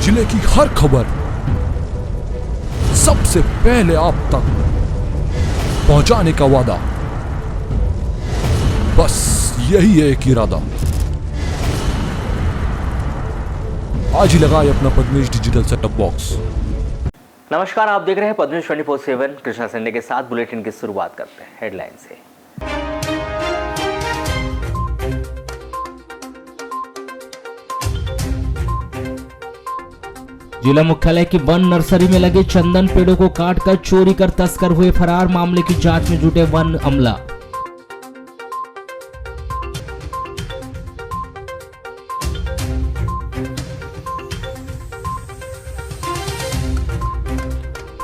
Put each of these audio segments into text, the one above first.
जिले की हर खबर सबसे पहले आप तक पहुंचाने का वादा, बस यही है एक इरादा। आज ही लगाए अपना पद्मेश डिजिटल सेटअप बॉक्स। नमस्कार, आप देख रहे हैं पद्मेश 24/7। कृष्णा संडे के साथ बुलेटिन की शुरुआत करते हैं हेडलाइन से। जिला मुख्यालय की वन नर्सरी में लगे चंदन पेड़ों को काटकर चोरी कर तस्कर हुए फरार। मामले की जांच में जुटे वन अमला।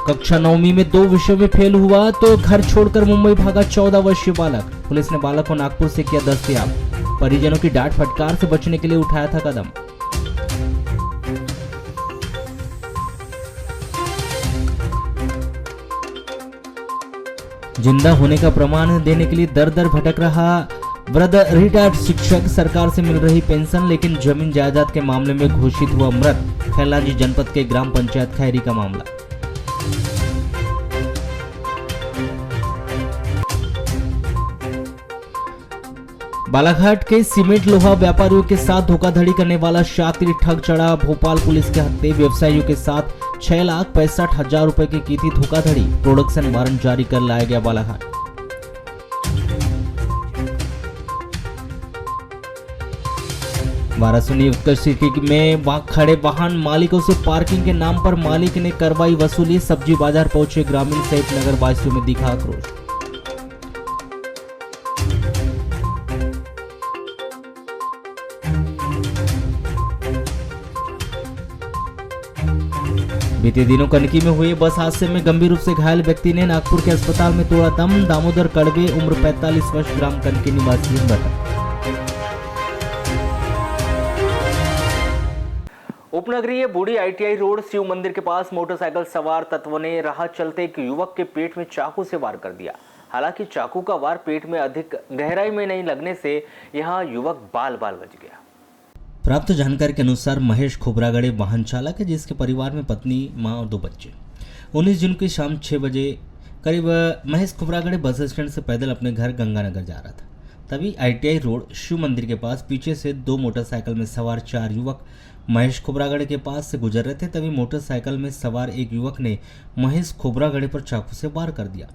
कक्षा 9वीं में 2 विषयों में फेल हुआ तो घर छोड़कर मुंबई भागा 14 वर्षीय बालक। पुलिस ने बालक को नागपुर से किया दस्तयाब। परिजनों की डांट फटकार से बचने के लिए उठाया था कदम। जिंदा होने का प्रमाण देने के लिए दर दर भटक रहा वृद्ध रिटायर्ड शिक्षक। सरकार से मिल रही पेंशन लेकिन जमीन जायदाद के मामले में घोषित हुआ मृत। खैलाजी जनपद के ग्राम पंचायत खैरी का मामला। बालाघाट के सीमेंट लोहा व्यापारियों के साथ धोखाधड़ी करने वाला शातिर ठग चढ़ा। भोपाल पुलिस के हत्थे व्यवसायियों के साथ 6,65,000 रुपए की थी धोखाधड़ी। प्रोडक्शन वारंट जारी कर लाया गया बालाघाट। वाराणसी उत्कर्ष सिटी में खड़े वाहन मालिकों से पार्किंग के नाम पर मालिक ने करवाई वसूली। सब्जी बाजार पहुंचे ग्रामीण सहित नगर वासियों में दिखा आक्रोश। बीते दिनों कनकी में हुए बस हादसे में गंभीर रूप से घायल व्यक्ति ने नागपुर के अस्पताल में तोड़ा दम। दामोदर कड़वे उम्र 45 वर्ष ग्राम कनकी निवासी मृतक। उपनगरीय बूढ़ी ITI रोड शिव मंदिर के पास मोटरसाइकिल सवार तत्वों ने राह चलते एक युवक के पेट में चाकू से वार कर दिया। हालांकि चाकू का वार पेट में अधिक गहराई में नहीं लगने से यहां युवक बाल बाल बच गया। प्राप्त जानकारी के अनुसार महेश खोबरागड़े वाहन चालक है जिसके परिवार में पत्नी, मां और 2 बच्चे। 19 जून की शाम 6 बजे करीब महेश खोबरागड़े बस स्टैंड से पैदल अपने घर गंगानगर जा रहा था। तभी ITI रोड शिव मंदिर के पास पीछे से 2 मोटरसाइकिल में सवार 4 युवक महेश खोबरागड़े के पास से गुजर रहे थे। तभी मोटरसाइकिल में सवार एक युवक ने महेश खोबरागड़े पर चाकू से वार कर दिया।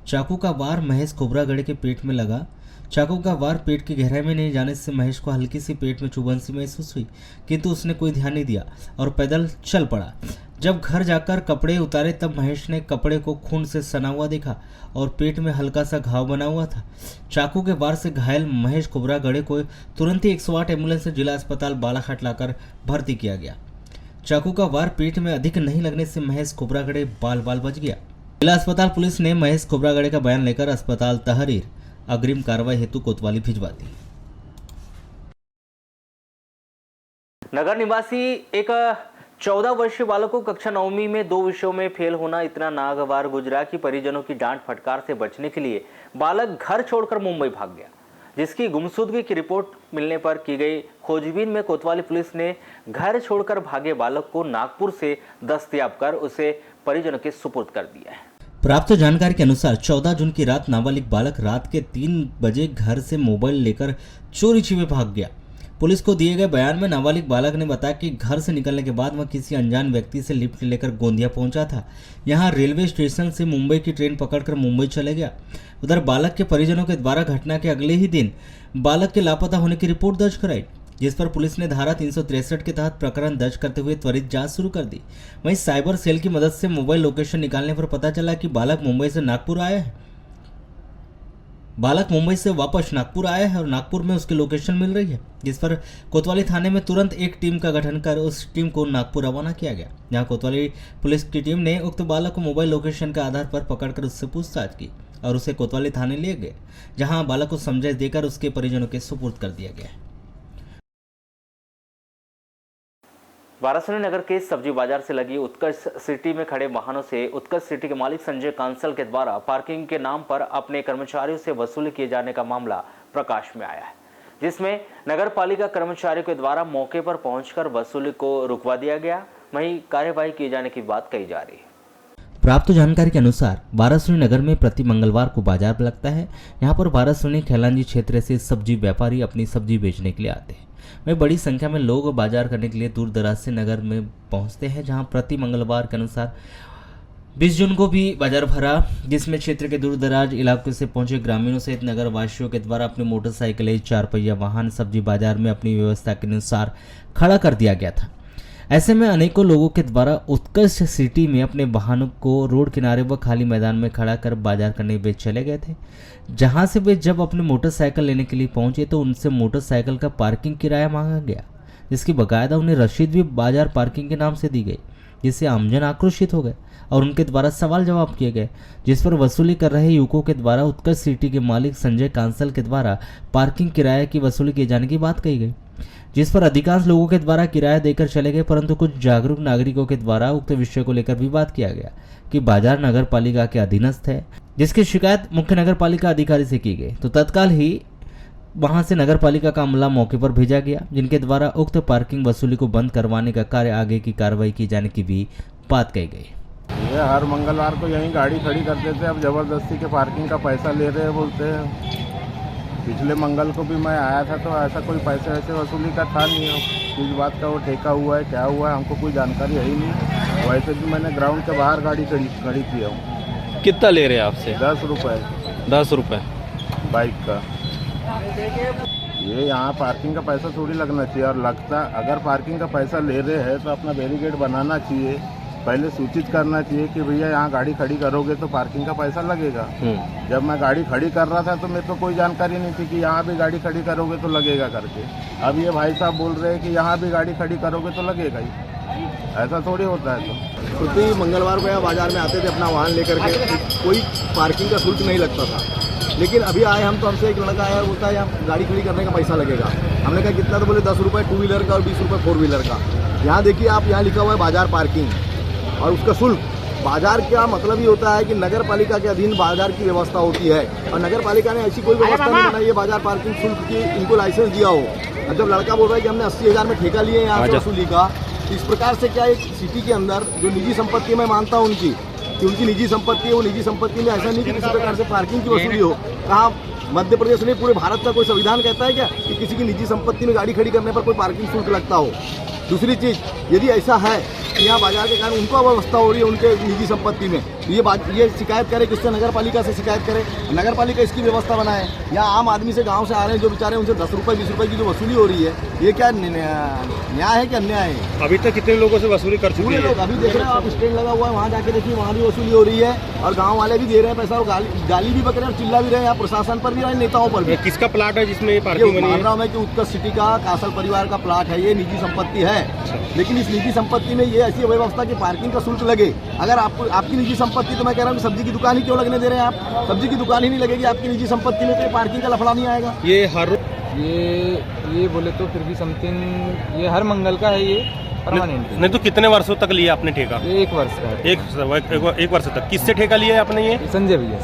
चाकू का वार महेश खोबरागड़े के पेट में लगा। चाकू का वार पेट की गहराई में नहीं जाने से महेश को हल्की सी पेट में चुभन सी महसूस हुई, किंतु उसने कोई ध्यान नहीं दिया और पैदल चल पड़ा। जब घर जाकर कपड़े उतारे तब महेश ने कपड़े को खून से सना हुआ देखा और पेट में हल्का सा घाव बना हुआ था। चाकू के वार से घायल महेश खोबरागड़े को तुरंत ही 108 एम्बुलेंस से जिला अस्पताल बालाघाट लाकर भर्ती किया गया। चाकू का वार पेट में अधिक नहीं लगने से महेश खोबरागड़े बाल बाल बच गया। जिला अस्पताल पुलिस ने महेश खोबरागड़े का बयान लेकर अस्पताल तहरीर अग्रिम कार्रवाई हेतु कोतवाली भिजवा दी। नगर निवासी एक 14 वर्षीय बालक को कक्षा 9वीं में 2 विषयों में फेल होना इतना नागवार गुजरा कि परिजनों की डांट फटकार से बचने के लिए बालक घर छोड़कर मुंबई भाग गया। जिसकी गुमशुदगी की रिपोर्ट मिलने पर की गई खोजबीन में कोतवाली पुलिस ने घर छोड़कर भागे बालक को नागपुर से दस्तयाब कर उसे परिजनों के सुपुर्द कर दिया है। प्राप्त जानकारी के अनुसार 14 जून की रात नाबालिग बालक रात के 3 बजे घर से मोबाइल लेकर चोरी छिपे भाग गया। पुलिस को दिए गए बयान में नाबालिग बालक ने बताया कि घर से निकलने के बाद वह किसी अनजान व्यक्ति से लिफ्ट लेकर गोंदिया पहुंचा था। यहां रेलवे स्टेशन से मुंबई की ट्रेन पकड़कर मुंबई चले गया। उधर बालक के परिजनों के द्वारा घटना के अगले ही दिन बालक के लापता होने की रिपोर्ट दर्ज कराई, जिस पर पुलिस ने धारा 363 के तहत प्रकरण दर्ज करते हुए त्वरित जांच शुरू कर दी। वहीं साइबर सेल की मदद से मोबाइल लोकेशन निकालने पर पता चला कि बालक मुंबई से नागपुर आया है। बालक मुंबई से वापस नागपुर आया है और नागपुर में उसकी लोकेशन मिल रही है, जिस पर कोतवाली थाने में तुरंत एक टीम का गठन कर उस टीम को नागपुर रवाना किया गया। जहां कोतवाली पुलिस की टीम ने उक्त बालक को मोबाइल लोकेशन के आधार पर पकड़कर उससे पूछताछ की और उसे कोतवाली थाने ले गए, जहां बालक को समझाइश देकर उसके परिजनों के सुपुर्द कर दिया गया। वाराणसी नगर के सब्जी बाजार से लगी उत्कर्ष सिटी में खड़े वाहनों से उत्कर्ष सिटी के मालिक संजय कांसल के द्वारा पार्किंग के नाम पर अपने कर्मचारियों से वसूली किए जाने का मामला प्रकाश में आया है, जिसमें नगर पालिका कर्मचारियों के द्वारा मौके पर पहुंचकर वसूली को रुकवा दिया गया। वहीं कार्यवाही किए जाने की बात कही जा रही है। प्राप्त जानकारी के अनुसार बारासूनी नगर में प्रति मंगलवार को बाजार लगता है। यहाँ पर बारासूनी खैलांजी क्षेत्र से सब्जी व्यापारी अपनी सब्जी बेचने के लिए आते हैं। वहीं बड़ी संख्या में लोग बाजार करने के लिए दूर दराज से नगर में पहुँचते हैं, जहाँ प्रति मंगलवार के अनुसार 20 जून को भी बाजार भरा, जिसमें क्षेत्र के दूर दराज इलाकों से पहुंचे ग्रामीणों सहित नगर वासियों के द्वारा अपनी मोटरसाइकिलें, 4 पहिया वाहन सब्जी बाजार में अपनी व्यवस्था के अनुसार खड़ा कर दिया गया था। ऐसे में अनेकों लोगों के द्वारा उत्कृष्ट सिटी में अपने वाहनों को रोड किनारे व खाली मैदान में खड़ा कर बाजार करने वे चले गए थे, जहां से वे जब अपनी मोटरसाइकिल लेने के लिए पहुंचे तो उनसे मोटरसाइकिल का पार्किंग किराया मांगा गया, जिसकी बाकायदा उन्हें रसीद भी बाजार पार्किंग के नाम से दी गई, जिससे आमजन आक्रोशित हो गए और उनके द्वारा सवाल जवाब किए गए, जिस पर वसूली कर रहे युवकों के द्वारा उत्कृष्ट सिटी के मालिक संजय कांसल के द्वारा पार्किंग किराया की वसूली किए जाने की बात कही गई, जिस पर अधिकांश लोगों के द्वारा किराया देकर चले गए, परंतु कुछ जागरूक नागरिकों के द्वारा उक्त विषय को लेकर विवाद किया गया कि बाजार नगर पालिका के अधीनस्थ है, जिसकी शिकायत मुख्य नगर पालिका अधिकारी से की गई। तो तत्काल ही वहां से नगर पालिका का अमला मौके पर भेजा गया, जिनके द्वारा उक्त पार्किंग वसूली को बंद करवाने का कार्य आगे की कार्रवाई की जाने की भी बात कही गई। ये हर मंगलवार को यहीं गाड़ी खड़ी कर देते हैं, अब ज़बरदस्ती के पार्किंग का पैसा ले रहे हैं बोलते हैं। पिछले मंगल को भी मैं आया था तो ऐसा कोई पैसे वैसे वसूली का था नहीं, किस बात का वो ठेका हुआ है क्या हुआ है हमको कोई जानकारी है ही नहीं। वैसे भी मैंने ग्राउंड के बाहर गाड़ी खड़ी किया हूँ। कितना ले रहे हैं आपसे? 10 रुपये। 10 रुपये बाइक का। ये यहाँ पार्किंग का पैसा थोड़ी लगना चाहिए, और लगता अगर पार्किंग का पैसा ले रहे हैं तो अपना बैरिकेड बनाना चाहिए, पहले सूचित करना चाहिए कि भैया यहाँ गाड़ी खड़ी करोगे तो पार्किंग का पैसा लगेगा। जब मैं गाड़ी खड़ी कर रहा था तो मेरे को कोई जानकारी नहीं थी कि यहाँ भी गाड़ी खड़ी करोगे तो लगेगा करके। अब ये भाई साहब बोल रहे हैं कि यहाँ भी गाड़ी खड़ी करोगे तो लगेगा ही, ऐसा थोड़ी होता है। तो क्योंकि मंगलवार को यहाँ बाजार में आते थे अपना वाहन लेकर के, कोई पार्किंग का शुल्क नहीं लगता था, लेकिन अभी आए हम तो हमसे एक लड़का आया, बोलता है यहाँ गाड़ी खड़ी करने का पैसा लगेगा। हमने कहा कितना, तो बोले 10 रुपये 2 व्हीलर का और 20 रुपये 4 व्हीलर का। यहाँ देखिए आप, यहाँ लिखा हुआ है बाजार पार्किंग और उसका शुल्क। बाजार का मतलब ही होता है कि नगर पालिका के अधीन बाजार की व्यवस्था होती है, और नगर पालिका ने ऐसी कोई व्यवस्था नहीं बनाई है बाजार पार्किंग शुल्क की इनको लाइसेंस दिया हो। और जब लड़का बोल रहा है कि हमने 80,000 में ठेका लिए यहाँ से वसूली का, इस प्रकार से क्या एक सिटी के अंदर जो निजी संपत्ति मैं मानता हूँ उनकी कि उनकी निजी संपत्ति है, वो निजी संपत्ति में ऐसा नहीं कि किसी प्रकार से पार्किंग की वसूली हो। कहाँ मध्य प्रदेश में, पूरे भारत का कोई संविधान कहता है क्या कि किसी की निजी संपत्ति में गाड़ी खड़ी करने पर कोई पार्किंग शुल्क लगता हो? दूसरी चीज़, यदि ऐसा है कि यहाँ बाजार के कारण उनको अव्यवस्था हो रही है उनके निजी संपत्ति में, तो ये शिकायत करे, किससे? नगर पालिका से शिकायत करे, नगर पालिका इसकी व्यवस्था बनाए। या आम आदमी से गांव से आ रहे हैं जो बेचारे, उनसे 10 रुपये 20 रुपये की जो वसूली हो रही है, ये क्या न्याय है कि अन्याय है? अभी तक कितने लोगों से वसूली कर चुके हैं? लोग अभी देख रहे हैं आप, स्टैंड लगा हुआ है, वहाँ जाके देखिए, वहाँ भी वसूली हो रही है, और गाँव वाले भी दे रहे हैं पैसा, और गाली भी बक रहे हैं और चिल्ला भी रहे हैं, प्रशासन पर भी और नेताओं पर भी। किसका प्लाट है जिसमें पार्किंग बनी है? मान रहा हूँ मैं कि उत्कर्ष सिटी का कासल परिवार का प्लाट है, ये निजी संपत्ति है, लेकिन इस निजी संपत्ति में ये ऐसी व्यवस्था कि पार्किंग का शुल्क लगे। अगर आपकी निजी संपत्ति, तो मैं कह रहा हूँ सब्जी की दुकान ही क्यों लगने दे रहे हैं आप? सब्जी की दुकान ही नहीं लगेगी आपकी निजी संपत्ति में, तो पार्किंग का लफड़ा नहीं आएगा। ये बोले तो फिर भी समथिंग ये हर मंगल का है, ये परमानेंट नहीं तो कितने वर्षों तक लिया आपने ठेका? ये 1 वर्ष का है। एक वर्ष तक। किससे ठेका लिया है आपने? ये संजय भैया,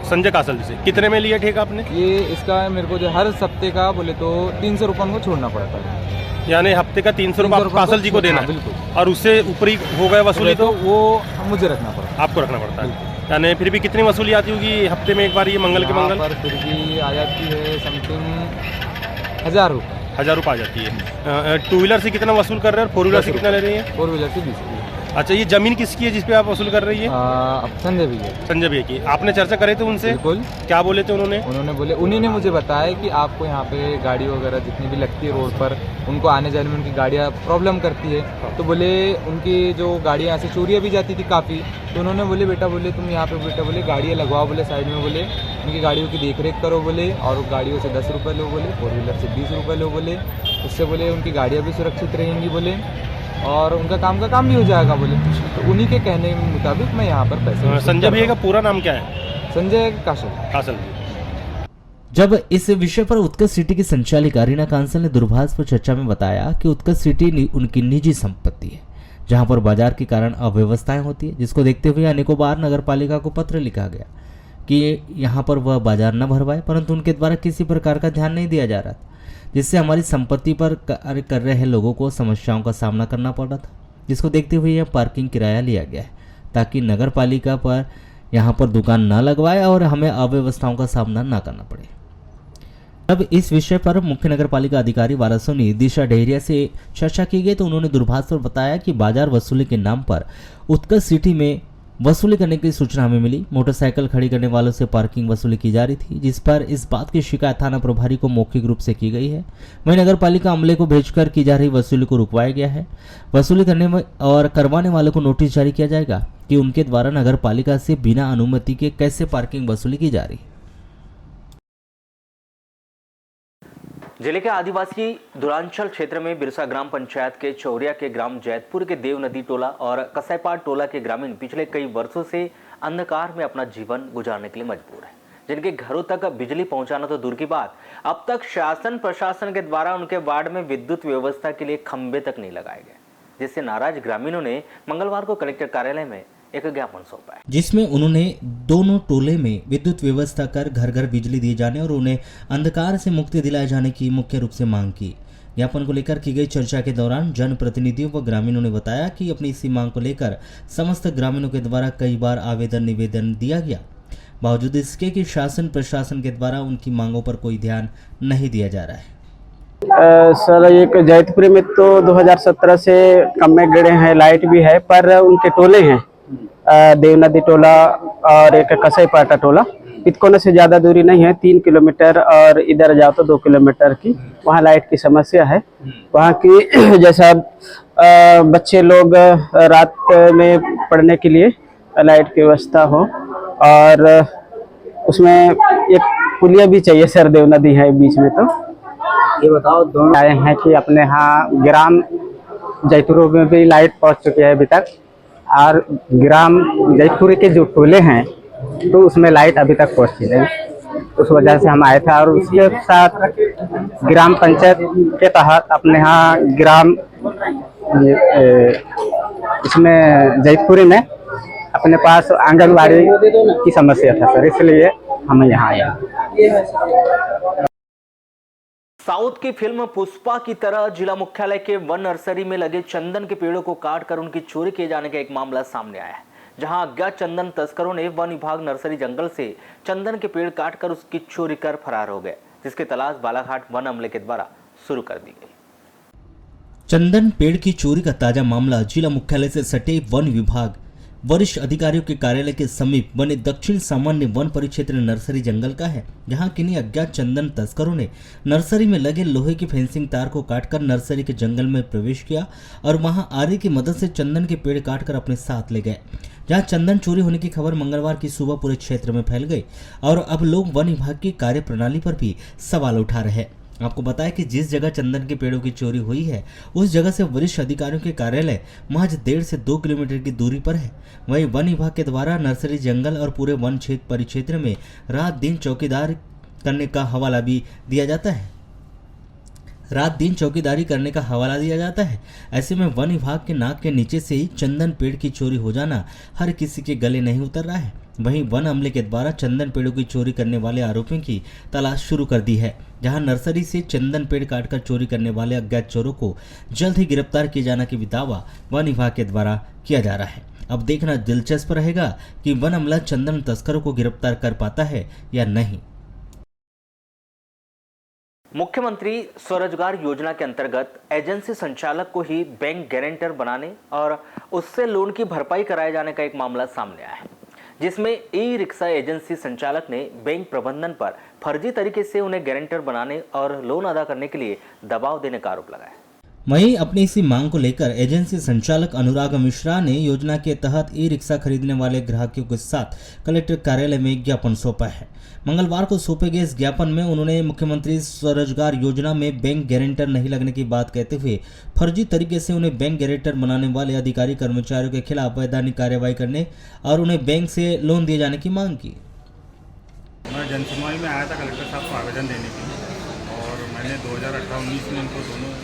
संजय कासल से। कितने में लिया ठेका आपने? ये इसका मेरे को जो हर हफ्ते का बोले तो 300 रुपये उनको छोड़ना पड़ता है, यानी हफ्ते का 300 रुपये कासल जी को देना है। बिल्कुल। और उससे ऊपर ही हो गया वसूली तो वो मुझे रखना पड़ता है, आपको रखना पड़ता है। यानी फिर भी कितनी वसूली आती होगी हफ्ते में एक बार, ये मंगल के मंगल? पर फिर भी आ जाती है समथिंग 1000 रुपये। 1000 रुपये आ जाती है। 2 व्हीलर से कितना वसूल कर रहे हैं और 4 व्हीलर से कितना ले रही है? 4 व्हीलर से 20 रुपये। अच्छा, ये जमीन किसकी है जिसपे आप वसूल कर रही है? संजय भैया। संजय भैया की। आपने चर्चा करे थे उनसे? बिल्कुल। क्या बोले थे उन्होंने? उन्हीं ने मुझे बताया कि आपको यहाँ पे गाड़ी वगैरह जितनी भी लगती है रोड पर, उनको आने जाने में उनकी गाड़ियाँ प्रॉब्लम करती है, तो बोले उनकी जो गाड़ियाँ यहाँ से चोरियाँ भी जाती थी काफ़ी, तो उन्होंने बोले बेटा बोले तुम यहाँ पे बेटा बोले गाड़ियाँ लगवाओ, बोले साइड में, बोले उनकी गाड़ियों की देख करो, बोले और गाड़ियों से 10 रुपये लो, बोले 4 व्हीलर से 20 रुपये लो, बोले उससे बोले उनकी गाड़ियाँ भी सुरक्षित रहेंगी, बोले और उनका काम भी हो जाएगा, बोले। तो उन्हीं के कहने के मुताबिक मैं यहाँ पर पैसे। संजय भैया का पूरा नाम क्या है? संजय कासल। जब इस विषय पर उत्कर्ष सिटी की संचालिक अरीना कांसल ने दूरभाष पर चर्चा में बताया कि उत्कर्ष सिटी उनकी निजी संपत्ति है, जहां पर बाजार के कारण अव्यवस्थाएं होती है, जिसको देखते हुए अनेकों बार नगर पालिका को पत्र लिखा गया कि यहां पर वह बाजार न भरवाए, परंतु उनके द्वारा किसी प्रकार का ध्यान नहीं दिया जा रहा था, जिससे हमारी संपत्ति पर कार्य कर रहे लोगों को समस्याओं का सामना करना पड़ रहा था। जिसको देखते हुए यह पार्किंग किराया लिया गया है ताकि नगर पालिका पर यहाँ पर दुकान न लगवाए और हमें अव्यवस्थाओं का सामना न करना पड़े। अब इस विषय पर मुख्य नगर पालिका अधिकारी वारासोनी दिशा डेहरिया से चर्चा की गई तो उन्होंने दूरभाष पर बताया कि बाजार वसूली के नाम पर उत्कर्ष सिटी में वसूली करने की सूचना हमें मिली। मोटरसाइकिल खड़ी करने वालों से पार्किंग वसूली की जा रही थी, जिस पर इस बात की शिकायत थाना प्रभारी को मौखिक रूप से की गई है। वहीं नगर पालिका अमले को भेजकर की जा रही वसूली को रुकवाया गया है। वसूली करने और करवाने वालों को नोटिस जारी किया जाएगा कि उनके द्वारा नगर पालिका से बिना अनुमति के कैसे पार्किंग वसूली की जा रही है। जिले के आदिवासी दुरांचल क्षेत्र में बिरसा ग्राम पंचायत के चौरिया के ग्राम जैतपुर के देव नदी टोला और कसैपाट टोला के ग्रामीण पिछले कई वर्षों से अंधकार में अपना जीवन गुजारने के लिए मजबूर है, जिनके घरों तक बिजली पहुंचाना तो दूर की बात, अब तक शासन प्रशासन के द्वारा उनके वार्ड में विद्युत व्यवस्था के लिए खंभे तक नहीं लगाए गए, जिससे नाराज ग्रामीणों ने मंगलवार को कलेक्टर कार्यालय में एक ज्ञापन सौंपा है, जिसमें उन्होंने दोनों टोले में विद्युत व्यवस्था कर घर घर बिजली दिए जाने और उन्हें अंधकार से मुक्ति दिलाए जाने की मुख्य रूप से मांग की। ज्ञापन को लेकर की गई चर्चा के दौरान जनप्रतिनिधियों व ग्रामीणों ने बताया कि अपनी इसी मांग को लेकर समस्त ग्रामीणों के द्वारा कई बार आवेदन निवेदन दिया गया, बावजूद इसके कि शासन प्रशासन के द्वारा उनकी मांगों पर कोई ध्यान नहीं दिया जा रहा है। सर एक जैतपुरी में तो 2017 से कम में गड़े हैं, लाइट भी है, पर उनके टोले हैं देव नदी टोला और एक कसैपाटा टोला, इतकोने से ज़्यादा दूरी नहीं है, 3 किलोमीटर, और इधर जाओ तो 2 किलोमीटर की वहाँ लाइट की समस्या है। वहाँ की जैसा बच्चे लोग रात में पढ़ने के लिए लाइट की व्यवस्था हो, और उसमें एक पुलिया भी चाहिए सर, देव नदी है बीच में। तो ये बताओ, दोनों आए हैं कि अपने यहाँ ग्राम जैतपुर में भी लाइट पहुँच चुकी है अभी तक, और ग्राम जैतपुर के जो टोले हैं तो उसमें लाइट अभी तक पहुँची नहीं। उस वजह से हम आए थे, और उसके साथ ग्राम पंचायत के तहत अपने यहाँ ग्राम इसमें जैतपुरी में अपने पास आंगनबाड़ी की समस्या था सर, इसलिए हम यहाँ आए। साउथ की फिल्म पुष्पा की तरह जिला मुख्यालय के वन नर्सरी में लगे चंदन के पेड़ों को काटकर उनकी चोरी किए जाने का एक मामला सामने आया है, जहां अज्ञात चंदन तस्करों ने वन विभाग नर्सरी जंगल से चंदन के पेड़ काटकर उसकी चोरी कर फरार हो गए, जिसकी तलाश बालाघाट वन अमले के द्वारा शुरू कर दी गई। चंदन पेड़ की चोरी का ताजा मामला जिला मुख्यालय से सटे वन विभाग वरिष्ठ अधिकारियों के कार्यालय के समीप बने दक्षिण सामान्य वन परिक्षेत्र नर्सरी जंगल का है, जहां किन्हीं अज्ञात चंदन तस्करों ने नर्सरी में लगे लोहे की फेंसिंग तार को काटकर नर्सरी के जंगल में प्रवेश किया और वहां आरी की मदद से चंदन के पेड़ काटकर अपने साथ ले गए। जहां चंदन चोरी होने की खबर मंगलवार की सुबह पूरे क्षेत्र में फैल गई और अब लोग वन विभाग की कार्यप्रणाली पर भी सवाल उठा रहे हैं। आपको बताया कि जिस जगह चंदन के पेड़ों की चोरी हुई है उस जगह से वरिष्ठ अधिकारियों के कार्यालय महज 1.5 से 2 किलोमीटर की दूरी पर है। वहीं वन विभाग के द्वारा नर्सरी जंगल और पूरे वन क्षेत्र परिक्षेत्र में रात दिन चौकीदार करने का हवाला भी दिया जाता है। ऐसे में वन विभाग के नाक के नीचे से ही चंदन पेड़ की चोरी हो जाना हर किसी के गले नहीं उतर रहा है। वहीं वन अमले के द्वारा चंदन पेड़ों की चोरी करने वाले आरोपियों की तलाश शुरू कर दी है, जहां नर्सरी से चंदन पेड़ काटकर चोरी करने वाले अज्ञात चोरों को जल्द ही गिरफ्तार किए जाने की भी दावा वन विभाग के द्वारा किया जा रहा है। अब देखना दिलचस्प रहेगा कि वन अमला चंदन तस्करों को गिरफ्तार कर पाता है या नहीं। मुख्यमंत्री स्वरोजगार योजना के अंतर्गत एजेंसी संचालक को ही बैंक गारंटर बनाने और उससे लोन की भरपाई कराए जाने का एक मामला सामने आया है, जिसमें ई रिक्शा एजेंसी संचालक ने बैंक प्रबंधन पर फर्जी तरीके से उन्हें गारंटर बनाने और लोन अदा करने के लिए दबाव देने का आरोप लगाया। वहीं अपनी इसी मांग को लेकर एजेंसी संचालक अनुराग मिश्रा ने योजना के तहत ई रिक्शा खरीदने वाले ग्राहकों के साथ कलेक्टर कार्यालय में ज्ञापन सौंपा है। मंगलवार को सौंपे गए इस ज्ञापन में उन्होंने मुख्यमंत्री स्वरोजगार योजना में बैंक गारंटर नहीं लगने की बात कहते हुए फर्जी तरीके से उन्हें बैंक गारंटर बनाने वाले अधिकारी कर्मचारियों के खिलाफ वैधानिक कार्रवाई करने और उन्हें बैंक से लोन दिए जाने की मांग की। मैं जनसुनवाई में आया था कलेक्टर साहब को आवेदन देने के लिए, और मैंने 2018-19 में उनको दोनों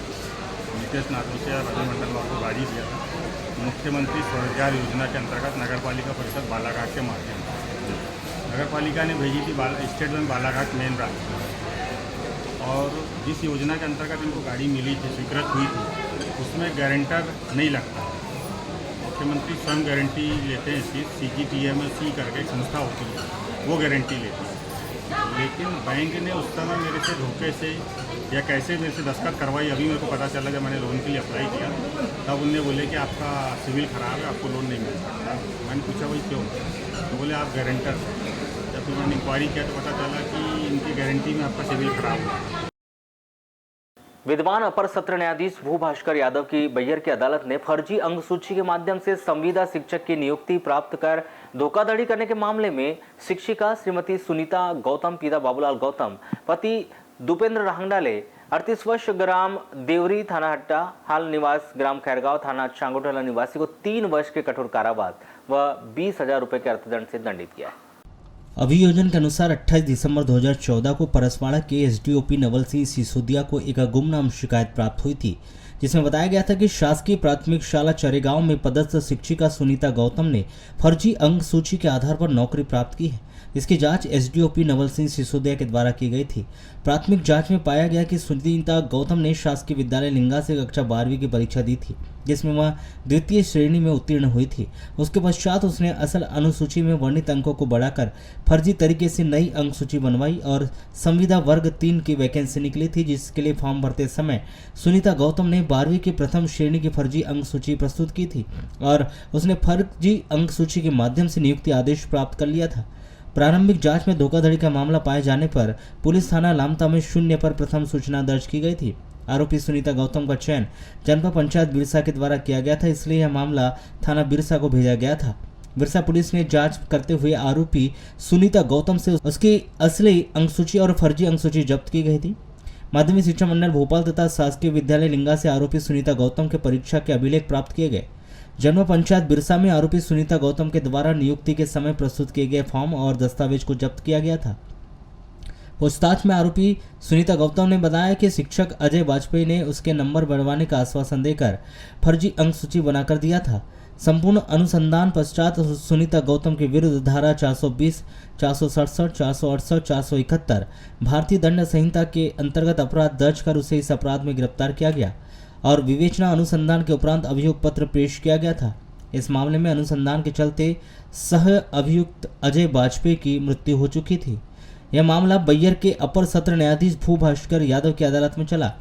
नीतीश नाथों से और रवि मंडलवाल को गाड़ी दिया था मुख्यमंत्री स्वरोजगार योजना के अंतर्गत नगर पालिका परिषद बालाघाट के माध्यम से। नगर पालिका ने भेजी थी state bank Balaghat main branch, और जिस योजना के अंतर्गत इनको गाड़ी मिली थी, स्वीकृत हुई थी, उसमें गारंटर नहीं लगता। मुख्यमंत्री स्वयं गारंटी लेते हैं इसकी CGTMSE करके एक संस्था होती है, वो गारंटी लेती है। लेकिन बैंक ने उस समय मेरे से धोखे से या कैसे मेरे से दस्तखत करवाई, अभी मेरे को पता चला जब मैंने लोन के लिए अप्लाई किया, तब उनने बोले कि आपका सिविल ख़राब है, आपको लोन नहीं मिल सकता। मैंने पूछा भाई क्यों, तो बोले आप गारंटर। जब फिर मैंने इंक्वायरी किया तो पता चला कि इनकी गारंटी में आपका सिविल ख़राब है। विद्वान अपर सत्र न्यायाधीश भूभास्कर यादव की बैयर की अदालत ने फर्जी अंग सूची के माध्यम से संविदा शिक्षक की नियुक्ति प्राप्त कर धोखाधड़ी करने के मामले में शिक्षिका श्रीमती सुनीता गौतम, पिता बाबूलाल गौतम, पति दुपेंद्र रांगडाले, 38 वर्ष, ग्राम देवरी, थाना हट्टा, हाल निवास ग्राम खैरगांव, थाना चांगोटला निवासी को 3 वर्ष के कठोर कारावास व 20,000 रुपए के अर्थदंड से दंडित किया है। अभियोजन के अनुसार 28 दिसंबर 2014 को परसवाड़ा के एसडीओपी नवल सिंह सिसोदिया को एक गुमनाम शिकायत प्राप्त हुई थी, जिसमें बताया गया था कि शासकीय प्राथमिक शाला चरेगांव में पदस्थ शिक्षिका सुनीता गौतम ने फर्जी अंग सूची के आधार पर नौकरी प्राप्त की है। इसकी जांच एसडीओपी नवल सिंह सिसोदिया के द्वारा की गई थी। प्राथमिक जांच में पाया गया कि सुनीता गौतम ने शासकीय विद्यालय लिंगा से कक्षा 12वीं की परीक्षा दी थी, जिसमें वह द्वितीय श्रेणी में उत्तीर्ण हुई थी। उसके पश्चात उसने असल अनुसूची में वर्णित अंकों को बढ़ाकर फर्जी तरीके से नई अंक सूची बनवाई और संविदा वर्ग 3 की वैकेंसी निकली थी, जिसके लिए फॉर्म भरते समय सुनीता गौतम ने 12वीं की प्रथम श्रेणी की फर्जी अंक सूची प्रस्तुत की थी और उसने फर्जी अंक सूची के माध्यम से नियुक्ति आदेश प्राप्त कर लिया था। प्रारंभिक जांच में धोखाधड़ी का मामला पाए जाने पर पुलिस थाना लामता में 0 पर प्रथम सूचना दर्ज की गई थी। आरोपी सुनीता गौतम का चयन जनपद पंचायत बिरसा के द्वारा किया गया था, इसलिए यह मामला थाना बिरसा को भेजा गया था। बिरसा पुलिस ने जांच करते हुए आरोपी सुनीता गौतम से उसकी असली अंकसूची और फर्जी अंकसूची जब्त की गई थी। माध्यमिक शिक्षा मंडल भोपाल तथा शासकीय विद्यालय लिंगा से आरोपी सुनीता गौतम के परीक्षा के अभिलेख प्राप्त किए गए। जनपद पंचायत बिरसा में आरोपी सुनीता गौतम के द्वारा नियुक्ति के समय प्रस्तुत किए गए फॉर्म और दस्तावेज को जब्त किया गया था। पूछताछ में आरोपी सुनीता गौतम ने बताया कि शिक्षक अजय वाजपेयी ने उसके नंबर बढ़वाने का आश्वासन देकर फर्जी अंक सूची बनाकर दिया था। संपूर्ण अनुसंधान पश्चात सुनीता गौतम के विरुद्ध धारा 420, 467, 468, 471 भारतीय दंड संहिता के अंतर्गत अपराध दर्ज कर उसे इस अपराध में गिरफ्तार किया गया और विवेचना अनुसंधान के उपरांत अभियोग पत्र पेश किया गया था। इस मामले में अनुसंधान के चलते सह अभियुक्त अजय वाजपेयी की मृत्यु हो चुकी थी। यह मामला बैयर के अपर सत्र न्यायाधीश भूभास्कर यादव की अदालत में चला।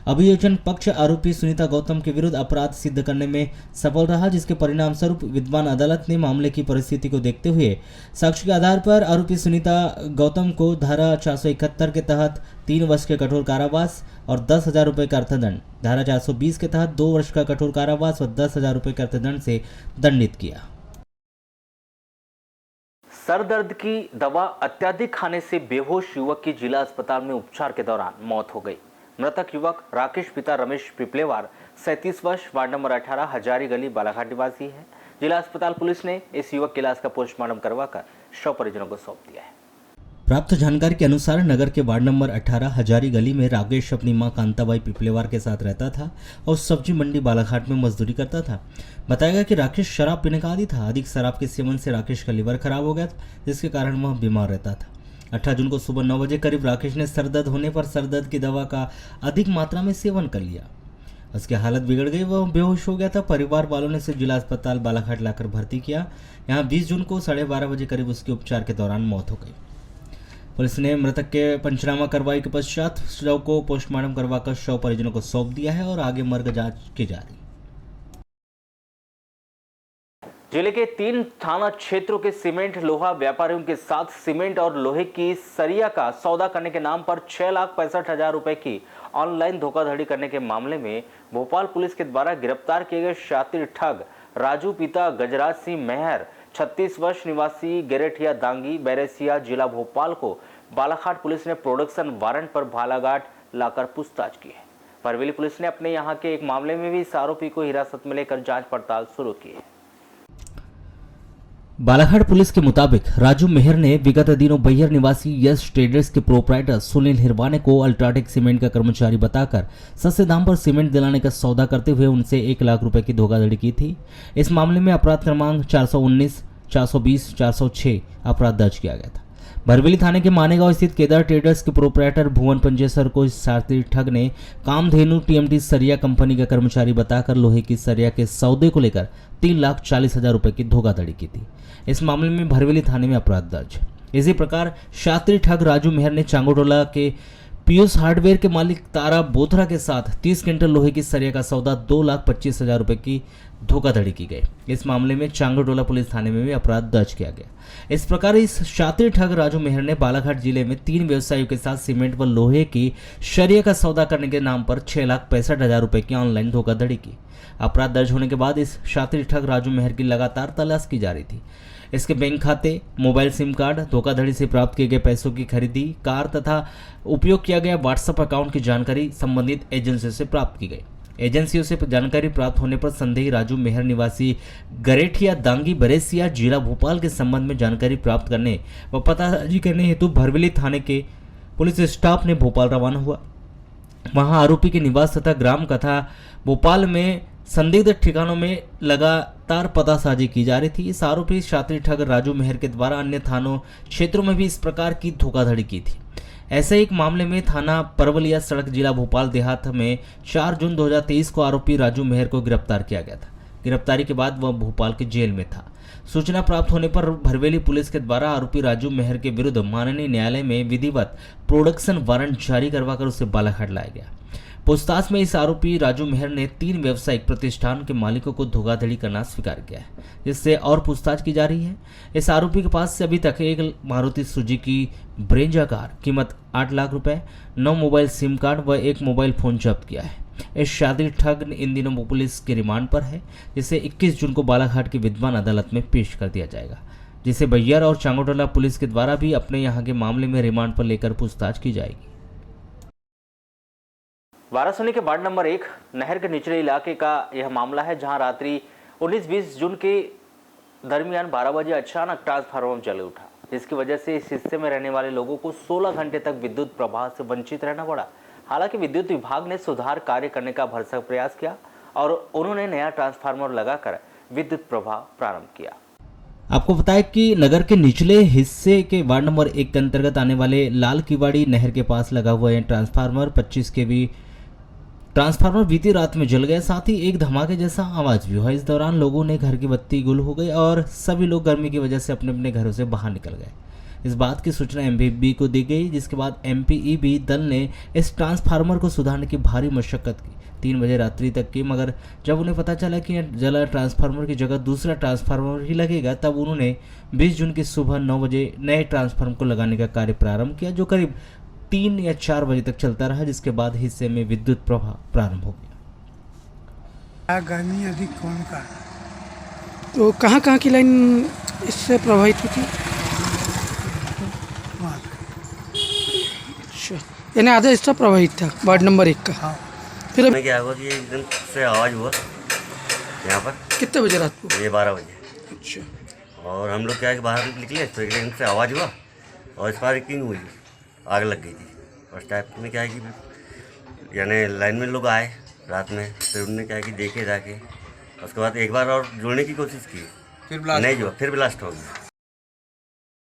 अभियोजन पक्ष आरोपी सुनीता गौतम के विरुद्ध अपराध सिद्ध करने में सफल रहा, जिसके परिणाम स्वरूप विद्वान अदालत ने मामले की परिस्थिति को देखते हुए साक्ष्य के आधार पर आरोपी सुनीता गौतम को धारा 471 के तहत 3 वर्ष के कठोर कारावास और 10,000 रुपये का अर्थदंड, धारा 420 के तहत 2 वर्ष का कठोर कारावास और 10,000 रुपये के अर्थदंड से दंडित किया। सर दर्द की दवा अत्यधिक खाने से बेहोश युवक की जिला अस्पताल में उपचार के दौरान मौत हो गई। मृतक युवक राकेश पिता रमेश पिपलेवार 37 वर्ष, वार्ड नंबर 18, हजारी गली, बालाघाट निवासी है। जिला अस्पताल पुलिस ने इस युवक के लाश का पोस्टमार्टम करवाकर शव परिजनों को सौंप दिया है। प्राप्त जानकारी के अनुसार नगर के वार्ड नंबर 18 हजारी गली में राकेश अपनी मां कांताबाई पिपलेवार के साथ रहता था और सब्जी मंडी बालाघाट में मजदूरी करता था। बताया गया कि राकेश शराब पीने का आदी था। अधिक शराब के सेवन से राकेश का लिवर खराब हो गया था, जिसके कारण वह बीमार रहता था। 18 जून को सुबह 9 बजे करीब राकेश ने सरदर्द होने पर सरदर्द की दवा का अधिक मात्रा में सेवन कर लिया। उसकी हालत बिगड़ गई, वह बेहोश हो गया था। परिवार वालों ने उसे जिला अस्पताल बालाघाट लाकर भर्ती किया। यहाँ 20 जून को 12:30 बजे करीब उसके उपचार के दौरान मौत हो गई। पुलिस ने मृतक के पंचनामा करवाई के पश्चात शव को पोस्टमार्टम करवाकर शव परिजनों को सौंप दिया है और आगे मर्ग जांच की जा रही है। जिले के 3 थाना क्षेत्रों के सीमेंट लोहा व्यापारियों के साथ सीमेंट और लोहे की सरिया का सौदा करने के नाम पर 6,65,000 रुपए की ऑनलाइन धोखाधड़ी करने के मामले में भोपाल पुलिस के द्वारा गिरफ्तार किए गए शातिर ठग राजू पिता गजराज सिंह मेहर 36 वर्ष निवासी गेरेठिया दांगी बैरेसिया जिला भोपाल को बालाघाट पुलिस ने प्रोडक्शन वारंट पर बालाघाट लाकर पूछताछ की है। बरवेली पुलिस ने अपने यहां के एक मामले में भी इस आरोपी को हिरासत में लेकर जांच पड़ताल शुरू की है। बालाघाट पुलिस के मुताबिक राजू मेहर ने विगत दिनों बैयर निवासी यश ट्रेडर्स के प्रोपराइटर सुनील हिरवाने को अल्ट्राटेक सीमेंट का कर्मचारी बताकर सस्ते दाम पर सीमेंट दिलाने का सौदा करते हुए उनसे 1 लाख रुपए की धोखाधड़ी की थी। इस मामले में अपराध क्रमांक 419, 420, 406 अपराध दर्ज किया गया था। भरवेली थाने के मानेगांव स्थित केदार ट्रेडर्स के प्रोप्राइटर भुवन पंजेसर को शातिर ठग ने कामधेनु टीएमटी सरिया कंपनी का कर्मचारी बताकर लोहे की सरिया के सौदे को लेकर 3,40,000 रुपए की धोखाधड़ी की थी। इस मामले में भरवेली थाने में अपराध दर्ज। इसी प्रकार शातिर ठग राजू मेहर ने चांगोटोला के पीयूष हार्डवेयर के मालिक तारा बोथरा के साथ 30 क्विंटल लोहे की सरिया का सौदा 2,25,000 रुपए की धोखाधड़ी की गई। इस मामले में चांगोटोला पुलिस थाने में भी अपराध दर्ज किया गया। इस प्रकार इस शातिर ठग राजू मेहर ने बालाघाट जिले में 3 व्यवसायियों के साथ सीमेंट व लोहे की सरिया का सौदा करने के नाम पर 6,65,000 रुपए की ऑनलाइन धोखाधड़ी की। अपराध दर्ज होने के बाद इस शातिर ठग राजू मेहर की लगातार तलाश की जा रही थी। इसके बैंक खाते, मोबाइल सिम कार्ड, धोखाधड़ी से प्राप्त किए गए पैसों की खरीदी, कार तथा उपयोग किया गया व्हाट्सएप अकाउंट की जानकारी संबंधित एजेंसियों से प्राप्त की गई। एजेंसियों से जानकारी प्राप्त होने पर संदेही राजू मेहर निवासी गरेठिया दांगी बरेसिया जिला भोपाल के संबंध में जानकारी प्राप्त करने व पतासाजी करने हेतु भरवेली थाने के पुलिस स्टाफ ने भोपाल रवाना हुआ। वहां आरोपी के निवास तथा ग्राम तथा भोपाल में संदिग्ध ठिकानों में लगातार पतासाजी की जा रही थी। इस आरोपी शातिर ठग राजू मेहर के द्वारा अन्य थानों क्षेत्रों में भी इस प्रकार की धोखाधड़ी की थी। ऐसे एक मामले में थाना परवलिया सड़क जिला भोपाल देहात में 4 जून 2023 को आरोपी राजू मेहर को गिरफ्तार किया गया था। गिरफ्तारी के बाद वह भोपाल के जेल में था। सूचना प्राप्त होने पर भरवेली पुलिस के द्वारा आरोपी राजू मेहर के विरुद्ध माननीय न्यायालय में विधिवत प्रोडक्शन वारंट जारी करवाकर उसे बालाघाट लाया गया। पूछताछ में इस आरोपी राजू मेहर ने 3 व्यावसायिक प्रतिष्ठान के मालिकों को धोखाधड़ी करना स्वीकार किया है, जिससे और पूछताछ की जा रही है। इस आरोपी के पास से अभी तक एक मारुति सुजुकी ब्रेंजा कार कीमत 8 लाख रुपए, 9 मोबाइल सिम कार्ड व 1 मोबाइल फोन जब्त किया है। इस शातिर ठग इन दिनों पुलिस के रिमांड पर है, जिसे 21 जून को बालाघाट की विद्वान अदालत में पेश कर दिया जाएगा, जिसे बैयर और चांगोटोला पुलिस के द्वारा भी अपने यहाँ के मामले में रिमांड पर लेकर पूछताछ की जाएगी। वाराणसी के वार्ड नंबर 1 नहर के निचले इलाके का यह मामला है, जहां रात्रि 19-20 जून के दरमियान 12 बजे अचानक ट्रांसफार्मर जल उठा, जिसकी वजह से इस हिस्से में रहने वाले लोगों को 16 घंटे तक विद्युत प्रवाह से वंचित रहना पड़ा। हालांकि विद्युत विभाग ने सुधार कार्य करने का भरसक प्रयास किया और उन्होंने नया ट्रांसफार्मर लगाकर विद्युत प्रवाह प्रारंभ किया। आपको बताएं कि नगर के निचले हिस्से के वार्ड नंबर 1 के अंतर्गत आने वाले लाल किवाड़ी नहर के पास लगा हुआ यह ट्रांसफार्मर 25 kV ट्रांसफार्मर बीती रात में जल गया। साथ ही एक धमाके जैसा आवाज भी हुआ। इस दौरान लोगों ने घर की बत्ती गुल हो गई और सभी लोग गर्मी की वजह से अपने अपने घरों से बाहर निकल गए। इस बात की सूचना एमपीबी को दी गई, जिसके बाद एमपीईबी दल ने इस ट्रांसफार्मर को सुधारने की भारी मशक्कत की 3 बजे रात्रि तक की, मगर जब उन्हें पता चला कि जला ट्रांसफार्मर की जगह दूसरा ट्रांसफार्मर ही लगेगा, तब उन्होंने 20 जून की सुबह 9 बजे नए ट्रांसफार्मर को लगाने का कार्य प्रारंभ किया, जो करीब 3 या 4 बजे तक चलता रहा, जिसके बाद हिस्से में विद्युत प्रवाह प्रारंभ हो गया। गर्मी अधिक होने का तो कहाँ की लाइन इससे प्रभावित हुई थी? अच्छा, यानी आधा हिस्सा प्रभावित था वार्ड नंबर 1 का। हाँ। फिर क्या हुआ कि एकदम से आवाज़ हुआ यहाँ पर। कितने बजे रात को? ये 12 बजे। अच्छा। और हम लोग क्या है कि बाहर निकले तो एकदम से आवाज़ हुआ और स्पार्किंग हुई, आग लग गई थी। फर्स्ट टाइप में क्या है कि यानी लाइन में लोग आए रात में, फिर उन्होंने क्या है कि देखे जाके, उसके बाद एक बार और जोड़ने की कोशिश की, फिर नहीं जो फिर ब्लास्ट हो गया।